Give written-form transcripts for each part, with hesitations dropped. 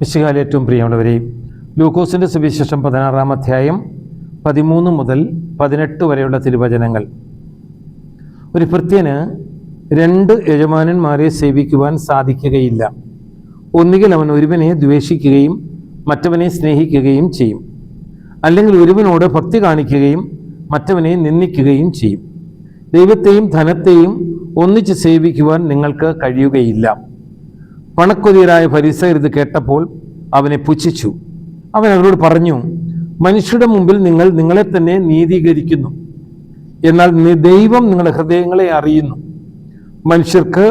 മിശിഹായിൽ ഏറ്റവും പ്രിയമുള്ളവരെ, ലൂക്കോസിൻ്റെ സുവിശേഷം 16-ാം അധ്യായം 13 മുതൽ 18 വരെയുള്ള തിരുവചനങ്ങൾ. ഒരു ഭൃത്യന് 2 യജമാനന്മാരെ സേവിക്കുവാൻ സാധിക്കുകയില്ല. ഒന്നുകിൽ അവൻ ഒരുവനെ ദ്വേഷിക്കുകയും മറ്റവനെ സ്നേഹിക്കുകയും ചെയ്യും, അല്ലെങ്കിൽ ഒരുവനോട് ഭക്തി കാണിക്കുകയും മറ്റവനെ നിന്ദിക്കുകയും ചെയ്യും. ദൈവത്തെയും ധനത്തെയും ഒന്നിച്ച് സേവിക്കുവാൻ നിങ്ങൾക്ക് കഴിയുകയില്ല. പണക്കൊതിയരായ ഫരിസയർ ഇത് കേട്ടപ്പോൾ അവനെ പുച്ഛിച്ചു. അവൻ അവരോട് പറഞ്ഞു, മനുഷ്യരുടെ മുമ്പിൽ നിങ്ങൾ നിങ്ങളെ തന്നെ നീതീകരിക്കുന്നു, എന്നാൽ ദൈവം നിങ്ങളുടെ ഹൃദയങ്ങളെ അറിയുന്നു. മനുഷ്യർക്ക്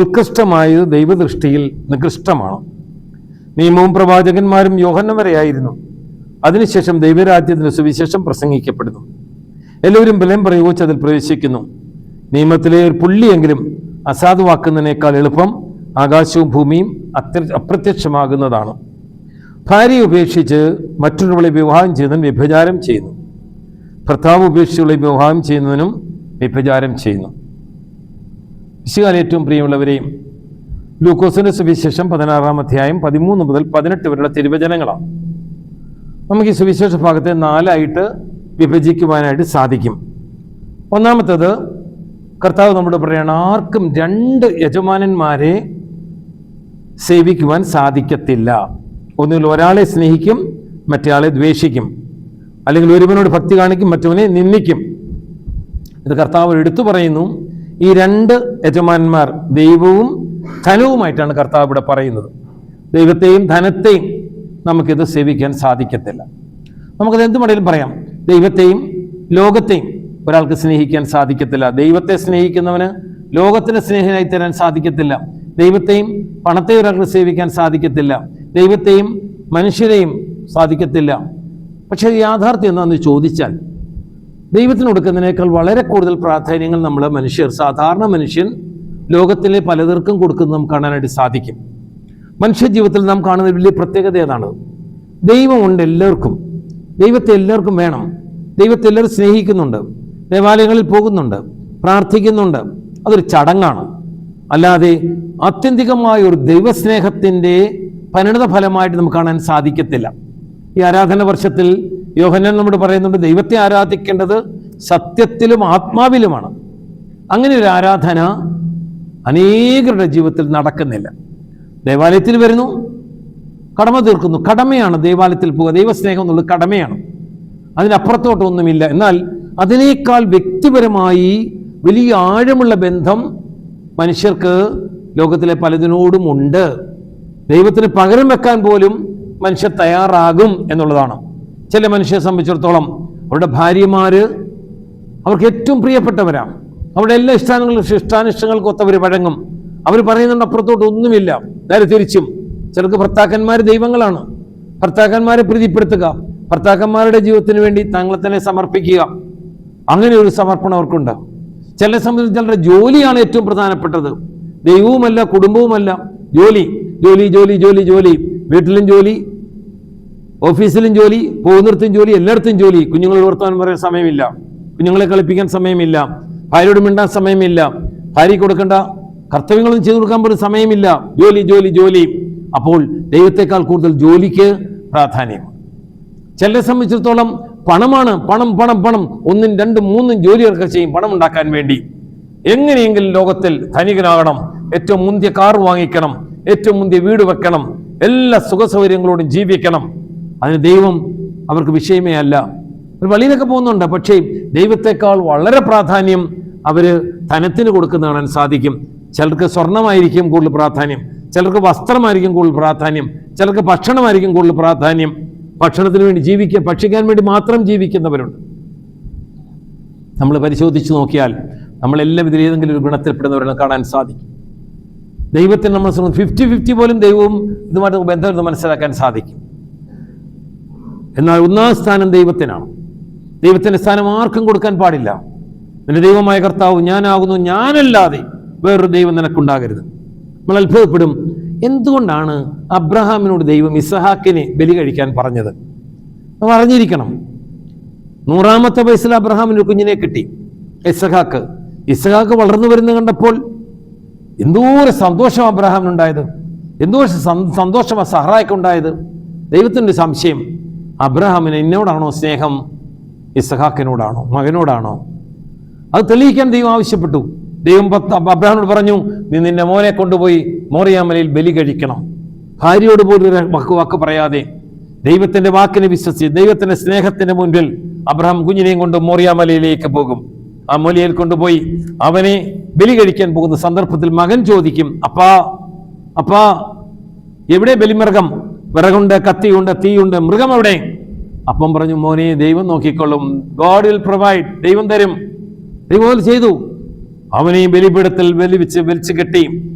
ഉത്കൃഷ്ടമായത് ദൈവദൃഷ്ടിയിൽ നികൃഷ്ടമാണ്. നിയമവും പ്രവാചകന്മാരും യോഹന്നാൻ വരെയായിരുന്നു. അതിനുശേഷം ദൈവരാജ്യത്തിന്റെ സുവിശേഷം പ്രസംഗിക്കപ്പെടുന്നു. എല്ലാവരും ബലം പ്രയോഗിച്ച് അതിൽ പ്രവേശിക്കുന്നു. നിയമത്തിലെ ഒരു പുള്ളിയെങ്കിലും അസാധുവാക്കുന്നതിനേക്കാൾ എളുപ്പം ആകാശവും ഭൂമിയും അപ്രത്യക്ഷമാകുന്നതാണ്. ഭാര്യയെ ഉപേക്ഷിച്ച് മറ്റൊരുവളെ വിവാഹം ചെയ്യുന്നവൻ വ്യഭിചാരം ചെയ്യുന്നു. ഭർത്താവ് ഉപേക്ഷിച്ചുള്ള വിവാഹം ചെയ്യുന്നവനും വ്യഭിചാരം ചെയ്യുന്നു. വിശുകാല ഏറ്റവും പ്രിയമുള്ളവരെയും, ലൂക്കോസിന്റെ സുവിശേഷം 16-ാം അധ്യായം 13 മുതൽ 18 വരെയുള്ള തിരുവചനങ്ങളാണ്. നമുക്ക് ഈ സുവിശേഷ ഭാഗത്തെ 4ആയിട്ട് വിഭജിക്കുവാനായിട്ട് സാധിക്കും. ഒന്നാമത്തേത്, കർത്താവ് നമ്മുടെ പറയാണ്, ആർക്കും 2 യജമാനന്മാരെ സേവിക്കുവാൻ സാധിക്കത്തില്ല. ഒന്നുകിൽ ഒരാളെ സ്നേഹിക്കും, മറ്റേയാളെ ദ്വേഷിക്കും, അല്ലെങ്കിൽ ഒരുവനോട് ഭക്തി കാണിക്കും, മറ്റവനെ നിന്ദിക്കും. ഇത് കർത്താവ് എടുത്തു പറയുന്നു. ഈ 2 യജമാനന്മാർ ദൈവവും ധനവുമായിട്ടാണ് കർത്താവ് ഇവിടെ പറയുന്നത്. ദൈവത്തെയും ധനത്തെയും നമുക്കിത് സേവിക്കാൻ സാധിക്കത്തില്ല. നമുക്കത് എന്ത് വേണമെങ്കിലും പറയാം. ദൈവത്തെയും ലോകത്തെയും ഒരാൾക്ക് സ്നേഹിക്കാൻ സാധിക്കത്തില്ല. ദൈവത്തെ സ്നേഹിക്കുന്നവന് ലോകത്തിന് സ്നേഹിതനായി തരാൻ സാധിക്കത്തില്ല. ദൈവത്തെയും പണത്തെ ഒരാൾക്ക് സേവിക്കാൻ സാധിക്കത്തില്ല. ദൈവത്തെയും മനുഷ്യരെയും സാധിക്കത്തില്ല. പക്ഷേ യാഥാർത്ഥ്യം എന്താണെന്ന് ചോദിച്ചാൽ, ദൈവത്തിന് കൊടുക്കുന്നതിനേക്കാൾ വളരെ കൂടുതൽ പ്രാധാന്യങ്ങൾ നമ്മൾ സാധാരണ മനുഷ്യൻ ലോകത്തിലെ പലതർക്കും കൊടുക്കുന്നത് നമുക്ക് കാണാനായിട്ട് സാധിക്കും. മനുഷ്യ ജീവിതത്തിൽ നാം കാണുന്ന വലിയ പ്രത്യേകത ഏതാണ്? ദൈവമുണ്ട് എല്ലാവർക്കും. ദൈവത്തെ എല്ലാവർക്കും വേണം. ദൈവത്തെ എല്ലാവരും സ്നേഹിക്കുന്നുണ്ട്, ദേവാലയങ്ങളിൽ പോകുന്നുണ്ട്, പ്രാർത്ഥിക്കുന്നുണ്ട്. അതൊരു ചടങ്ങാണ്. അല്ലാതെ ആത്യന്തികമായ ഒരു ദൈവസ്നേഹത്തിൻ്റെ പരിണിത ഫലമായിട്ട് നമുക്ക് കാണാൻ സാധിക്കത്തില്ല. ഈ ആരാധന വർഷത്തിൽ യോഹന്നാൻ നമ്മോട് പറയുന്നുണ്ട്, ദൈവത്തെ ആരാധിക്കേണ്ടത് സത്യത്തിലും ആത്മാവിലുമാണ്. അങ്ങനെ ഒരു ആരാധന അനേകരുടെ ജീവിതത്തിൽ നടക്കുന്നില്ല. ദേവാലയത്തിൽ വരുന്നു, കടമ തീർക്കുന്നു. കടമയാണ് ദേവാലയത്തിൽ പോവുക. ദൈവസ്നേഹം എന്നുള്ളത് കടമയാണ്, അതിനപ്പുറത്തോട്ടൊന്നുമില്ല. എന്നാൽ അതിനേക്കാൾ വ്യക്തിപരമായി വലിയ ആഴമുള്ള ബന്ധം മനുഷ്യർക്ക് ലോകത്തിലെ പലതിനോടും ഉണ്ട്. ദൈവത്തിന് പകരം വെക്കാൻ പോലും മനുഷ്യർ തയ്യാറാകും എന്നുള്ളതാണ്. ചില മനുഷ്യരെ സംബന്ധിച്ചിടത്തോളം അവരുടെ ഭാര്യമാര് അവർക്ക് ഏറ്റവും പ്രിയപ്പെട്ടവരാണ്. അവരുടെ എല്ലാ ഇഷ്ടാനിഷ്ടങ്ങൾക്കും ഒത്തവർ വഴങ്ങും. അവർ പറയുന്നുണ്ട് അപ്പുറത്തോട്ട് ഒന്നുമില്ല. നേരെ തിരിച്ചും ചിലർക്ക് ഭർത്താക്കന്മാർ ദൈവങ്ങളാണ്. ഭർത്താക്കന്മാരെ പ്രീതിപ്പെടുത്തുക, ഭർത്താക്കന്മാരുടെ ജീവിതത്തിന് വേണ്ടി തങ്ങളെ തന്നെ സമർപ്പിക്കുക, അങ്ങനെ ഒരു സമർപ്പണം അവർക്കുണ്ട്. ചിലരെ സംബന്ധിച്ച് ചിലരുടെ ജോലിയാണ് ഏറ്റവും പ്രധാനപ്പെട്ടത്. ദൈവവുമല്ല, കുടുംബവുമല്ല, ജോലി ജോലി ജോലി ജോലി ജോലി. വീട്ടിലും ജോലി, ഓഫീസിലും ജോലി, പോകുന്നിടത്തും ജോലി, എല്ലായിടത്തും ജോലി. കുഞ്ഞുങ്ങളോട് വർത്തമാനം പറയാൻ സമയമില്ല, കുഞ്ഞുങ്ങളെ കളിപ്പിക്കാൻ സമയമില്ല, ഭാര്യയോട് മിണ്ടാൻ സമയമില്ല, ഭാര്യയ്ക്ക് കൊടുക്കേണ്ട കർത്തവ്യങ്ങളൊന്നും ചെയ്തു കൊടുക്കാൻ പോലും സമയമില്ല. ജോലി ജോലി ജോലി. അപ്പോൾ ദൈവത്തെക്കാൾ കൂടുതൽ ജോലിക്ക് പ്രാധാന്യം. ചിലരെ സംബന്ധിച്ചിടത്തോളം പണമാണ്. പണം പണം പണം. 1, 2, 3 ജോലികളൊക്കെ ചെയ്യും പണം ഉണ്ടാക്കാൻ വേണ്ടി. എങ്ങനെയെങ്കിലും ലോകത്തിൽ ധനികനാകണം, ഏറ്റവും മുന്തിയ കാർ വാങ്ങിക്കണം, ഏറ്റവും മുന്തിയ വീട് വെക്കണം, എല്ലാ സുഖസൗകര്യങ്ങളോടും ജീവിക്കണം. അതിന് ദൈവം അവർക്ക് വിഷയമേ അല്ല. ഒരു വഴിയിലൊക്കെ പോകുന്നുണ്ട്, പക്ഷേ ദൈവത്തെക്കാൾ വളരെ പ്രാധാന്യം അവര് ധനത്തിന് കൊടുക്കുന്ന കാണാൻ സാധിക്കും. ചിലർക്ക് സ്വർണമായിരിക്കും കൂടുതൽ പ്രാധാന്യം, ചിലർക്ക് വസ്ത്രമായിരിക്കും കൂടുതൽ പ്രാധാന്യം, ചിലർക്ക് ഭക്ഷണമായിരിക്കും കൂടുതൽ പ്രാധാന്യം. ഭക്ഷണത്തിന് വേണ്ടി ഭക്ഷിക്കാൻ വേണ്ടി മാത്രം ജീവിക്കുന്നവരുണ്ട്. നമ്മൾ പരിശോധിച്ച് നോക്കിയാൽ നമ്മളെല്ലാം ഇതിൽ ഏതെങ്കിലും ഒരു ഗുണത്തിൽപ്പെടുന്നവരെ കാണാൻ സാധിക്കും. ദൈവത്തിന് നമ്മൾ 50-50 പോലും ദൈവവും ഇതുമായിട്ട് ബന്ധം മനസ്സിലാക്കാൻ സാധിക്കും. എന്നാൽ 1ാം സ്ഥാനം ദൈവത്തിനാണ്. ദൈവത്തിന്റെ സ്ഥാനം ആർക്കും കൊടുക്കാൻ പാടില്ല. നിന്റെ ദൈവമായ കർത്താവ് ഞാനാകുന്നു, ഞാനല്ലാതെ വേറൊരു ദൈവം നിനക്കുണ്ടാകരുത്. നമ്മൾ അത്ഭുതപ്പെടും, എന്തുകൊണ്ടാണ് അബ്രഹാമിനോട് ദൈവം ഇസഹാക്കിനെ ബലി കഴിക്കാൻ പറഞ്ഞത്? നമ്മൾ അറിഞ്ഞിരിക്കണം. 100ാമത്തെ വയസ്സിൽ അബ്രഹാമിന് ഒരു കുഞ്ഞിനെ കിട്ടി, ഇസഹാക്ക് വളർന്നു വരുന്ന കണ്ടപ്പോൾ എന്തോരം സന്തോഷം അബ്രഹാമിനുണ്ടായത്. എന്തോ സന്തോഷമാണ് സഹറായിക്കുണ്ടായത്. ദൈവത്തിൻ്റെ സംശയം, അബ്രഹാമിന് എന്നോടാണോ സ്നേഹം, ഇസ്ഹാക്കിനോടാണോ, മകനോടാണോ? അത് തെളിയിക്കാൻ ദൈവം ആവശ്യപ്പെട്ടു. ദൈവം അബ്രഹാമിനോട് പറഞ്ഞു, നീ നിന്റെ മോനെ കൊണ്ടുപോയി മോറിയാമലയിൽ ബലി കഴിക്കണം. ഭാര്യയോട് പോലും ഒരു വാക്ക് പറയാതെ ദൈവത്തിന്റെ വാക്കിനെ വിശ്വസിച്ച് ദൈവത്തിന്റെ സ്നേഹത്തിന്റെ മുൻപിൽ അബ്രഹാം കുഞ്ഞിനെയും കൊണ്ട് മോറിയാമലയിലേക്ക് പോകും. ആ മലയിൽ കൊണ്ടുപോയി അവനെ ബലി കഴിക്കാൻ പോകുന്ന സന്ദർഭത്തിൽ മകൻ ചോദിക്കും, അപ്പാ എവിടെ ബലിമൃഗം? വിറകുണ്ട്, കത്തിയുണ്ട്, തീയുണ്ട്, മൃഗം എവിടെ? അപ്പം പറഞ്ഞു, മോനെ ദൈവം നോക്കിക്കൊള്ളും, ഗോഡ് വിൽ പ്രൊവൈഡ്, ദൈവം തരും. ദൈവം ചെയ്തു. അവനെയും ബലിപീഠത്തിൽ വലിച്ചു കെട്ടി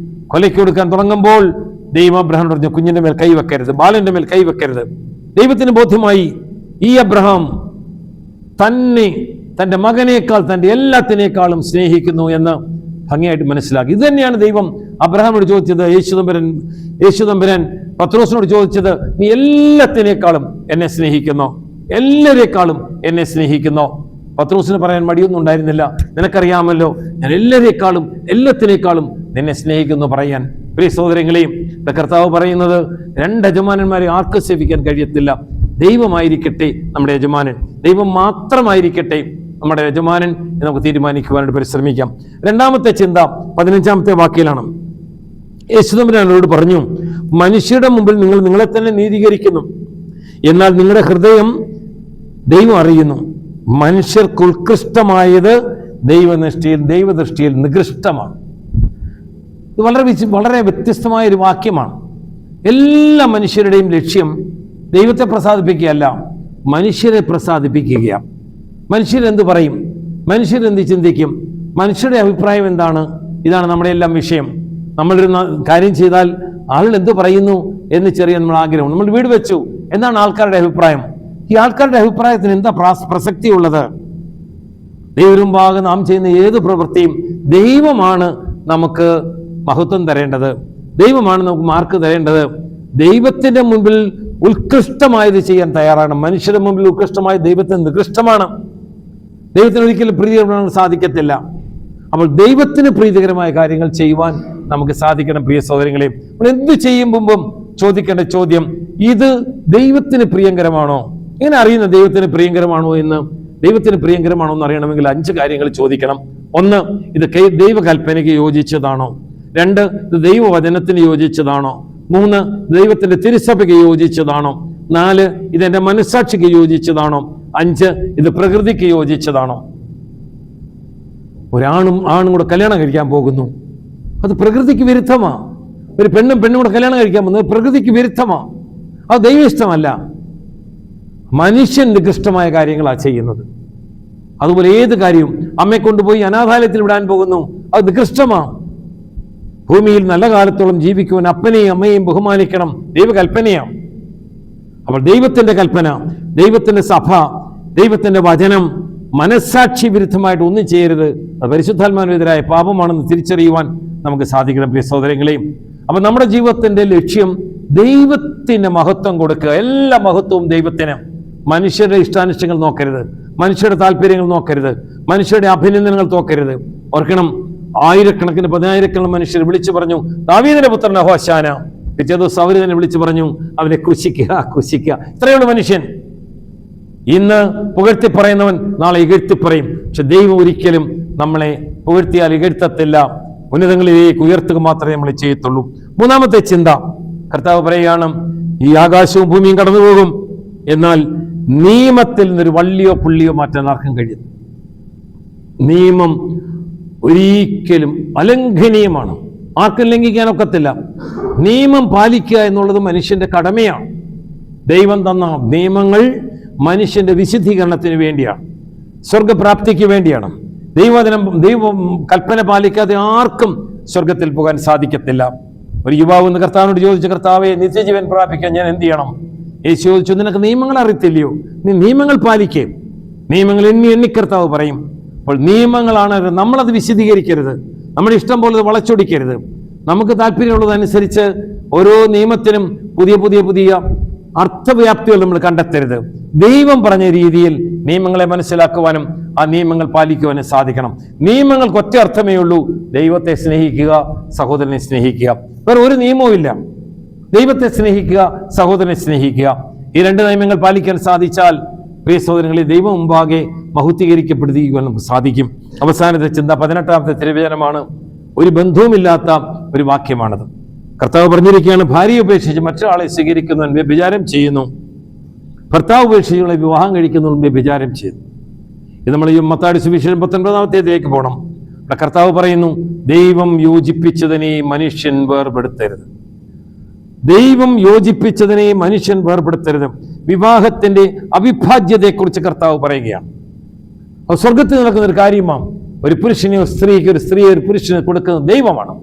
കൊലയ്ക്ക് കൊടുക്കാൻ തുടങ്ങുമ്പോൾ ദൈവം അബ്രഹാം പറഞ്ഞു, കുഞ്ഞിന്റെ മേൽ കൈവെക്കരുത്, ബാലന്റെ മേൽ കൈവെക്കരുത്. ദൈവത്തിന് ബോധ്യമായി ഈ അബ്രഹാം തന്റെ മകനേക്കാൾ തന്റെ എല്ലാത്തിനേക്കാളും സ്നേഹിക്കുന്നു എന്ന് ഭംഗിയായിട്ട് മനസ്സിലാക്കി. ഇത് തന്നെയാണ് ദൈവം അബ്രഹാമിനോട് ചോദിച്ചത്. യേശുദമ്പുരാൻ പത്രോസിനോട് ചോദിച്ചത്, നീ എല്ലാത്തിനേക്കാളും എന്നെ സ്നേഹിക്കുന്നോ? എല്ലാവരേക്കാളും എന്നെ സ്നേഹിക്കുന്നോ? പത്രോസിന് പറയാൻ മടിയൊന്നും ഉണ്ടായിരുന്നില്ല. നിനക്കറിയാമല്ലോ, ഞാൻ എല്ലാത്തിനേക്കാളും നിന്നെ സ്നേഹിക്കുന്നു പറയാൻ. പ്രിയ സഹോദരങ്ങളെയും, കർത്താവ് പറയുന്നത്, രണ്ട് യജമാനന്മാരെ ആർക്കും സേവിക്കാൻ കഴിയത്തില്ല. ദൈവമായിരിക്കട്ടെ നമ്മുടെ യജമാനൻ, ദൈവം മാത്രമായിരിക്കട്ടെ നമ്മുടെ യജമാനൻ എന്ന് നമുക്ക് തീരുമാനിക്കുവാനായിട്ട് പരിശ്രമിക്കാം. രണ്ടാമത്തെ ചിന്ത 15-ാമത്തെ വാക്യത്തിലാണ്. യേശുദമ്പുരാനോട് പറഞ്ഞു, മനുഷ്യരുടെ മുമ്പിൽ നിങ്ങൾ നിങ്ങളെ തന്നെ നീതീകരിക്കുന്നു, എന്നാൽ നിങ്ങളുടെ ഹൃദയം ദൈവം അറിയുന്നു. മനുഷ്യർക്ക് ഉത്കൃഷ്ടമായത് ദൈവദൃഷ്ടിയിൽ നികൃഷ്ടമാണ്. ഇത് വളരെ വ്യത്യസ്തമായ ഒരു വാക്യമാണ്. എല്ലാ മനുഷ്യരുടെയും ലക്ഷ്യം ദൈവത്തെ പ്രസാദിപ്പിക്കുകയല്ല, മനുഷ്യരെ പ്രസാദിപ്പിക്കുകയാണ്. മനുഷ്യരെന്ത് പറയും? മനുഷ്യരെന്ത് ചിന്തിക്കും? മനുഷ്യരുടെ അഭിപ്രായം എന്താണ്? ഇതാണ് നമ്മുടെ എല്ലാം വിഷയം. നമ്മളൊരു കാര്യം ചെയ്താൽ ആളുകൾ എന്ത് പറയുന്നു എന്ന് നമ്മൾ ആഗ്രഹം. നമ്മൾ വീട് വെച്ചു, എന്താണ് ആൾക്കാരുടെ അഭിപ്രായം? ഈ ആൾക്കാരുടെ അഭിപ്രായത്തിന് എന്താ പ്രസക്തിയുള്ളത്? ദൈവമുമ്പാകെ നാം ചെയ്യുന്ന ഏത് പ്രവൃത്തിയും ദൈവമാണ് നമുക്ക് മഹത്വം തരേണ്ടത്, ദൈവമാണ് നമുക്ക് മാർക്ക് തരേണ്ടത്. ദൈവത്തിന്റെ മുമ്പിൽ ഉത്കൃഷ്ടമായത് ചെയ്യാൻ തയ്യാറാണ്. മനുഷ്യരുടെ മുമ്പിൽ ഉത്കൃഷ്ടമായ ദൈവത്തിന് നികൃഷ്ടമാണ്. ദൈവത്തിന് ഒരിക്കലും പ്രീതികരമാകാൻ സാധിക്കത്തില്ല. അപ്പോൾ ദൈവത്തിന് പ്രീതികരമായ കാര്യങ്ങൾ ചെയ്യുവാൻ നമുക്ക് സാധിക്കണം. പ്രിയ സഹോദരങ്ങളെ, നമ്മൾ എന്ത് ചെയ്യുമ്പം ചോദിക്കേണ്ട ചോദ്യം, ഇത് ദൈവത്തിന് പ്രിയങ്കരമാണോ? ഇങ്ങനെ അറിയുന്ന ദൈവത്തിന് പ്രിയങ്കരമാണോ എന്ന്? ദൈവത്തിന് പ്രിയങ്കരമാണോ എന്ന് അറിയണമെങ്കിൽ 5 കാര്യങ്ങൾ ചോദിക്കണം. 1, ഇത് ദൈവകൽപ്പനയ്ക്ക് യോജിച്ചതാണോ? 2, ഇത് ദൈവവചനത്തിന് യോജിച്ചതാണോ? 3, ദൈവത്തിന്റെ തിരുസഭയ്ക്ക് യോജിച്ചതാണോ? 4, ഇതെന്റെ മനസ്സാക്ഷിക്ക് യോജിച്ചതാണോ? 5, ഇത് പ്രകൃതിക്ക് യോജിച്ചതാണോ? ആണും കൂടെ കല്യാണം കഴിക്കാൻ പോകുന്നു, അത് പ്രകൃതിക്ക് വിരുദ്ധമാ. ഒരു പെണ്ണും കൂടെ കല്യാണം കഴിക്കാൻ പോകുന്നത് പ്രകൃതിക്ക് വിരുദ്ധമാ. അത് ദൈവം ഇഷ്ടമല്ല, മനുഷ്യൻ നികൃഷ്ടമായ കാര്യങ്ങളാണ് ചെയ്യുന്നത്. അതുപോലെ ഏത് കാര്യവും, അമ്മയെ കൊണ്ടുപോയി അനാഥാലയത്തിൽ വിടാൻ പോകുന്നു, അത് നികൃഷ്ടമാ. ഭൂമിയിൽ നല്ല കാലത്തോളം ജീവിക്കുവാൻ അപ്പനെയും അമ്മയെയും ബഹുമാനിക്കണം, ദൈവകൽപ്പനയാണ്. അപ്പോൾ ദൈവത്തിന്റെ കൽപ്പന, ദൈവത്തിന്റെ സഭ, ദൈവത്തിന്റെ വചനം മനസ്സാക്ഷി വിരുദ്ധമായിട്ട് ഒന്നും ചെയ്യരുത്. അത് പരിശുദ്ധാത്മാവിനെതിരായ പാപമാണെന്ന് തിരിച്ചറിയുവാൻ നമുക്ക് സാധിക്കണം. പ്രിയ സഹോദരങ്ങളെയും, അപ്പൊ നമ്മുടെ ജീവിതത്തിന്റെ ലക്ഷ്യം ദൈവത്തിന് മഹത്വം കൊടുക്കുക. എല്ലാ മഹത്വവും ദൈവത്തിന്. മനുഷ്യരുടെ ഇഷ്ടാനിഷ്ടങ്ങൾ നോക്കരുത്, മനുഷ്യരുടെ താല്പര്യങ്ങൾ നോക്കരുത്, മനുഷ്യരുടെ അഭിനന്ദനങ്ങൾ നോക്കരുത്. ഓർക്കണം, ആയിരക്കണക്കിന് 10,000-കണക്കിന് മനുഷ്യർ വിളിച്ചു പറഞ്ഞു, ദാവീദിന്റെ പുത്രൻ ഹോശാന. പിറ്റേ ദിവസം അവർ തന്നെ വിളിച്ചു പറഞ്ഞു, അവനെ ക്രൂശിക്കുക. ഇത്രയുള്ള മനുഷ്യൻ. ഇന്ന് പുകഴ്ത്തി പറയുന്നവൻ നാളെ ഇകഴ്ത്തി പറയും. പക്ഷെ ദൈവം ഒരിക്കലും നമ്മളെ പുകഴ്ത്തിയാൽ ഇകഴ്ത്തത്തില്ല, ഉന്നതങ്ങളിലേക്ക് ഉയർത്തുക മാത്രമേ നമ്മൾ ചെയ്യത്തുള്ളൂ. 3-ാമത്തെ ചിന്ത, കർത്താവ് പറയുകയാണ്, ഈ ആകാശവും ഭൂമിയും കടന്നു പോകും, എന്നാൽ നിയമത്തിൽ നിന്നൊരു വള്ളിയോ പുള്ളിയോ മാറ്റാൻ ആർക്കും കഴിയും. നിയമം ഒരിക്കലും അലംഘനീയമാണ്, ആർക്കും ലംഘിക്കാനൊക്കത്തില്ല. നിയമം പാലിക്കുക എന്നുള്ളത് മനുഷ്യന്റെ കടമയാണ്. ദൈവം തന്ന നിയമങ്ങൾ മനുഷ്യന്റെ വിശുദ്ധീകരണത്തിന് വേണ്ടിയാണ്, സ്വർഗപ്രാപ്തിക്ക് വേണ്ടിയാണ്. ദൈവം കൽപ്പന പാലിക്കാതെ ആർക്കും സ്വർഗത്തിൽ പോകാൻ സാധിക്കത്തില്ല. ഒരു യുവാവ് എന്ന് കർത്താവിനോട് ചോദിച്ചു, കർത്താവെ, നിത്യജീവൻ പ്രാപിക്കാൻ ഞാൻ എന്ത് ചെയ്യണം? യേശു ചോദിച്ചു, നിനക്ക് നിയമങ്ങൾ അറിയത്തില്ലയോ? നീ നിയമങ്ങൾ പാലിക്കേ. നിയമങ്ങൾ എണ്ണി കർത്താവ് പറയും. അപ്പോൾ നിയമങ്ങളാണ്, നമ്മളത് വിശദീകരിക്കരുത്, നമ്മുടെ ഇഷ്ടം പോലെ വളച്ചൊടിക്കരുത്. നമുക്ക് താല്പര്യമുള്ളതനുസരിച്ച് ഓരോ നിയമത്തിനും പുതിയ അർത്ഥവ്യാപ്തികൾ നമ്മൾ കണ്ടെത്തരുത്. ദൈവം പറഞ്ഞ രീതിയിൽ നിയമങ്ങളെ മനസ്സിലാക്കുവാനും ആ നിയമങ്ങൾ പാലിക്കുവാനും സാധിക്കണം. നിയമങ്ങൾക്ക് ഒറ്റ അർത്ഥമേ ഉള്ളൂ, ദൈവത്തെ സ്നേഹിക്കുക, സഹോദരനെ സ്നേഹിക്കുക. വേറെ ഒരു നിയമവും ഇല്ല. ദൈവത്തെ സ്നേഹിക്കുക, സഹോദരനെ സ്നേഹിക്കുക. ഈ രണ്ട് നിയമങ്ങൾ പാലിക്കാൻ സാധിച്ചാൽ പ്രിയ സഹോദരങ്ങളെ, ദൈവം മുമ്പാകെ മഹത്വീകരിക്കപ്പെടുത്തിക്കുവാൻ നമുക്ക് സാധിക്കും. അവസാനത്തെ ചിന്ത 18ാമത്തെ തിരുവചനമാണ്. ഒരു ബന്ധവുമില്ലാത്ത ഒരു വാക്യമാണത്. കർത്താവ് പറഞ്ഞിരിക്കുകയാണ്, ഭാര്യയെ ഉപേക്ഷിച്ച് മറ്റൊരാളെ സ്വീകരിക്കുന്നവൻ വ്യഭിചാരം ചെയ്യുന്നു, ഭർത്താവ് ഉപേക്ഷിച്ചുള്ള വിവാഹം കഴിക്കുന്നവൻ വ്യഭിചാരം ചെയ്യുന്നു. ഇത് നമ്മൾ ഈ മത്തായി സുവിശേഷം 19ാമത്തേതിലേക്ക് പോകണം. അവിടെ കർത്താവ് പറയുന്നു, ദൈവം യോജിപ്പിച്ചതിനെ മനുഷ്യൻ വേർപെടുത്തരുത്. ദൈവം യോജിപ്പിച്ചതിനെ മനുഷ്യൻ വേർപെടുത്തരുത്. വിവാഹത്തിന്റെ അവിഭാജ്യതയെക്കുറിച്ച് കർത്താവ് പറയുകയാണ്. അത് സ്വർഗത്തിൽ നടക്കുന്ന ഒരു കാര്യമാണ്. ഒരു പുരുഷനെ ഒരു സ്ത്രീക്ക്, ഒരു സ്ത്രീയെ ഒരു പുരുഷന് കൊടുക്കുന്നത് ദൈവമാണ്.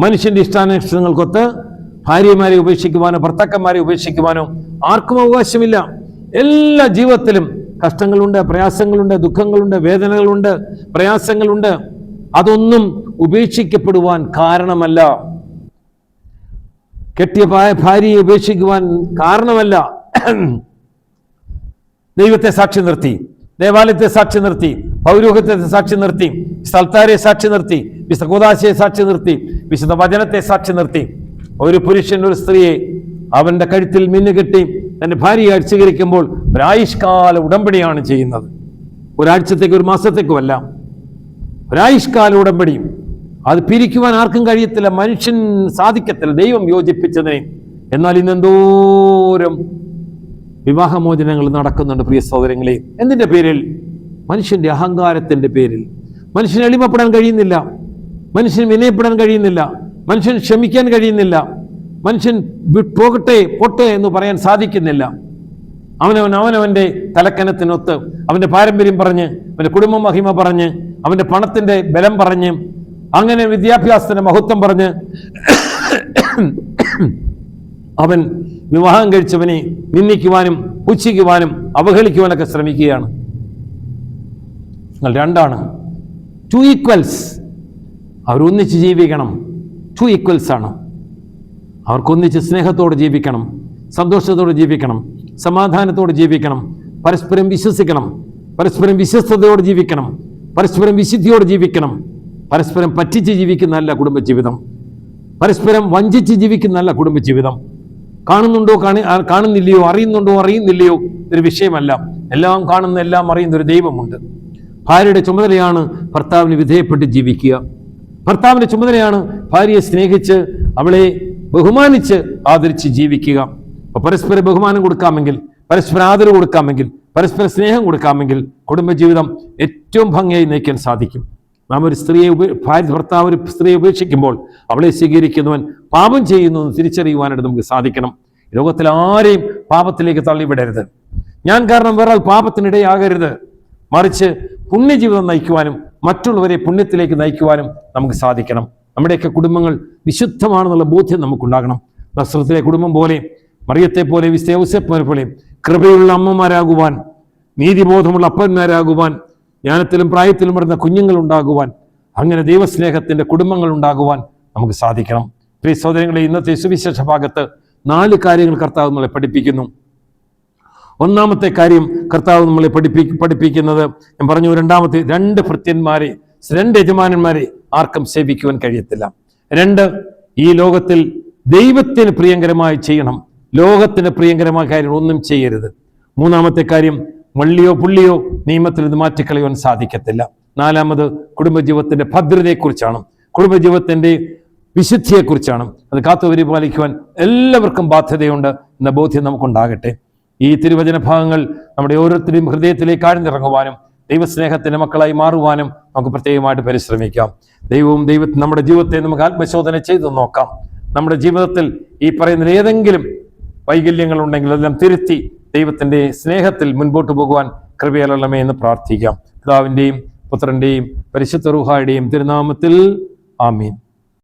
മനുഷ്യന്റെ ഇഷ്ടാനിഷ്ടങ്ങൾക്കൊത്ത് ഭാര്യമാരെ ഉപേക്ഷിക്കുവാനോ ഭർത്താക്കന്മാരെ ഉപേക്ഷിക്കുവാനോ ആർക്കും അവകാശമില്ല. എല്ലാ ജീവിതത്തിലും കഷ്ടങ്ങളുണ്ട്, പ്രയാസങ്ങളുണ്ട്, ദുഃഖങ്ങളുണ്ട്, വേദനകളുണ്ട്, പ്രയാസങ്ങളുണ്ട്. അതൊന്നും ഉപേക്ഷിക്കപ്പെടുവാൻ കാരണമല്ല. കെട്ടിയ ഭാര്യയെ ഉപേക്ഷിക്കുവാൻ കാരണമല്ല. ദൈവത്തെ സാക്ഷി നിർത്തി, ദേവാലയത്തെ സാക്ഷി നിർത്തി, പൗരോഹിത്യത്തെ സാക്ഷി നിർത്തി, സൽത്താരെ സാക്ഷി നിർത്തി, വിശുദ്ധ കൂദാശയെ സാക്ഷി നിർത്തി, വിശുദ്ധ വചനത്തെ സാക്ഷി നിർത്തി ഒരു പുരുഷൻ ഒരു സ്ത്രീയെ അവന്റെ കഴുത്തിൽ മിന്നുകെട്ടി തന്റെ ഭാര്യയായി സ്വീകരിക്കുമ്പോൾ ഒരായുഷ്കാല ഉടമ്പടിയാണ് ചെയ്യുന്നത്. ഒരാഴ്ചത്തേക്ക്, ഒരു മാസത്തേക്കുമല്ല, ഒരായുഷ്കാല ഉടമ്പടി. അത് പിരിക്കുവാൻ ആർക്കും കഴിയത്തില്ല, മനുഷ്യൻ സാധിക്കത്തില്ല, ദൈവം യോജിപ്പിച്ചതിനെ. എന്നാൽ ഇന്നെന്തോരം വിവാഹമോചനങ്ങൾ നടക്കുന്നുണ്ട് പ്രിയ സഹോദരങ്ങളെ. എന്തിന്റെ പേരിൽ? മനുഷ്യന്റെ അഹങ്കാരത്തിന്റെ പേരിൽ. മനുഷ്യന് എളിമപ്പെടാൻ കഴിയുന്നില്ല, മനുഷ്യന് വിനയപ്പെടാൻ കഴിയുന്നില്ല, മനുഷ്യൻ ക്ഷമിക്കാൻ കഴിയുന്നില്ല, മനുഷ്യൻ പോട്ടെ എന്ന് പറയാൻ സാധിക്കുന്നില്ല. അവനവന്റെ തലക്കനത്തിനൊത്ത് അവന്റെ പാരമ്പര്യം പറഞ്ഞ്, അവന്റെ കുടുംബ മഹിമ പറഞ്ഞ്, അവന്റെ പണത്തിന്റെ ബലം പറഞ്ഞ്, അങ്ങനെ വിദ്യാഭ്യാസത്തിന്റെ മഹത്വം പറഞ്ഞ് അവൻ വിവാഹം കഴിച്ചവനെ നിന്ദിക്കുവാനും പുച്ഛിക്കുവാനും അവഹേളിക്കുവാനൊക്കെ ശ്രമിക്കുകയാണ്. നിങ്ങൾ രണ്ടാണ്, 2 ഈക്വൽസ്. അവരൊന്നിച്ച് ജീവിക്കണം. 2 ഈക്വൽസ് ആണ്. അവർക്കൊന്നിച്ച് സ്നേഹത്തോടെ ജീവിക്കണം, സന്തോഷത്തോടെ ജീവിക്കണം, സമാധാനത്തോടെ ജീവിക്കണം, പരസ്പരം വിശ്വസിക്കണം, പരസ്പരം വിശ്വസ്തയോടെ ജീവിക്കണം, പരസ്പരം വിശുദ്ധിയോടെ ജീവിക്കണം. പരസ്പരം പറ്റിച്ച് ജീവിക്കുന്നതല്ല കുടുംബജീവിതം, പരസ്പരം വഞ്ചിച്ച് ജീവിക്കുന്നതല്ല കുടുംബജീവിതം. കാണുന്നില്ലയോ, അറിയുന്നില്ലയോ ഒരു വിഷയമല്ല. എല്ലാം കാണുന്ന, എല്ലാം അറിയുന്ന ഒരു ദൈവമുണ്ട്. ഭാര്യയുടെ ചുമതലയാണ് ഭർത്താവിന് വിധേയപ്പെട്ട് ജീവിക്കുക. ഭർത്താവിന്റെ ചുമതലയാണ് ഭാര്യയെ സ്നേഹിച്ച് അവളെ ബഹുമാനിച്ച് ആദരിച്ച് ജീവിക്കുക. അപ്പൊ പരസ്പര ബഹുമാനം കൊടുക്കാമെങ്കിൽ, പരസ്പര ആദരവ് കൊടുക്കാമെങ്കിൽ, പരസ്പര സ്നേഹം കൊടുക്കാമെങ്കിൽ കുടുംബജീവിതം ഏറ്റവും ഭംഗിയായി നയിക്കാൻ സാധിക്കും. നാം ഒരു ഭർത്താവ് ഒരു സ്ത്രീയെ ഉപേക്ഷിക്കുമ്പോൾ അവളെ സ്വീകരിക്കുന്നവൻ പാപം ചെയ്യുന്നു എന്ന് തിരിച്ചറിയുവാനായിട്ട് നമുക്ക് സാധിക്കണം. ലോകത്തിൽ ആരെയും പാപത്തിലേക്ക് തള്ളിവിടരുത്. ഞാൻ കാരണം വേറെ പാപത്തിനിടയാകരുത്. മറിച്ച് പുണ്യജീവിതം നയിക്കുവാനും മറ്റുള്ളവരെ പുണ്യത്തിലേക്ക് നയിക്കുവാനും നമുക്ക് സാധിക്കണം. നമ്മുടെയൊക്കെ കുടുംബങ്ങൾ വിശുദ്ധമാണെന്നുള്ള ബോധ്യം നമുക്കുണ്ടാകണം. നസ്രത്തിലെ കുടുംബം പോലെ, മറിയത്തെ പോലെ, വിശുദ്ധ യോസേപ്പിനെ പോലെ കൃപയുള്ള അമ്മമാരാകുവാൻ, നീതിബോധമുള്ള അപ്പന്മാരാകുവാൻ, ജ്ഞാനത്തിലും പ്രായത്തിലും വരുന്ന കുഞ്ഞുങ്ങൾ ഉണ്ടാകുവാൻ, അങ്ങനെ ദൈവസ്നേഹത്തിന്റെ കുടുംബങ്ങൾ ഉണ്ടാകുവാൻ നമുക്ക് സാധിക്കണം. പ്രിയ സഹോദരങ്ങളെ, ഇന്നത്തെ സുവിശേഷ ഭാഗത്ത് 4 കാര്യങ്ങൾ കർത്താവ് നമ്മളെ പഠിപ്പിക്കുന്നു. ഒന്നാമത്തെ കാര്യം കർത്താവ് നമ്മളെ പഠിപ്പിക്കുന്നത് ഞാൻ പറഞ്ഞു, 2 ഭൃത്യന്മാരെ, 2 യജമാനന്മാരെ ആർക്കും സേവിക്കുവാൻ കഴിയത്തില്ല. 2, ഈ ലോകത്തിൽ ദൈവത്തിന് പ്രിയങ്കരമായി ചെയ്യണം, ലോകത്തിന് പ്രിയങ്കരമായ കാര്യം ഒന്നും ചെയ്യരുത്. 3ാമത്തെ കാര്യം, വള്ളിയോ പുള്ളിയോ നിയമത്തിൽ ഇത് മാറ്റിക്കളയുവാൻ സാധിക്കത്തില്ല. 4ാമത് കുടുംബജീവിതത്തിന്റെ ഭദ്രതയെക്കുറിച്ചാണ്, കുടുംബജീവിതത്തിന്റെ വിശുദ്ധിയെക്കുറിച്ചാണ്. അത് കാത്തുപരിപാലിക്കുവാൻ എല്ലാവർക്കും ബാധ്യതയുണ്ട് എന്ന ബോധ്യം നമുക്കുണ്ടാകട്ടെ. ഈ തിരുവചന ഭാഗങ്ങൾ നമ്മുടെ ഓരോരുത്തരുടെയും ഹൃദയത്തിലേക്ക് ആഴ്ന്നിറങ്ങുവാനും ദൈവസ്നേഹത്തിന്റെ മക്കളായി മാറുവാനും നമുക്ക് പ്രത്യേകമായിട്ട് പരിശ്രമിക്കാം. നമ്മുടെ ജീവിതത്തെ നമുക്ക് ആത്മശോധന ചെയ്തു നോക്കാം. നമ്മുടെ ജീവിതത്തിൽ ഈ പറയുന്ന ഏതെങ്കിലും വൈകല്യങ്ങൾ ഉണ്ടെങ്കിൽ അതെല്ലാം തിരുത്തി ദൈവത്തിന്റെ സ്നേഹത്തിൽ മുൻപോട്ട് പോകുവാൻ കൃപയാലമേ എന്ന് പ്രാർത്ഥിക്കാം. പിതാവിന്റെയും പുത്രന്റെയും പരിശുദ്ധ റൂഹായുടെയും തിരുനാമത്തിൽ ആമീൻ.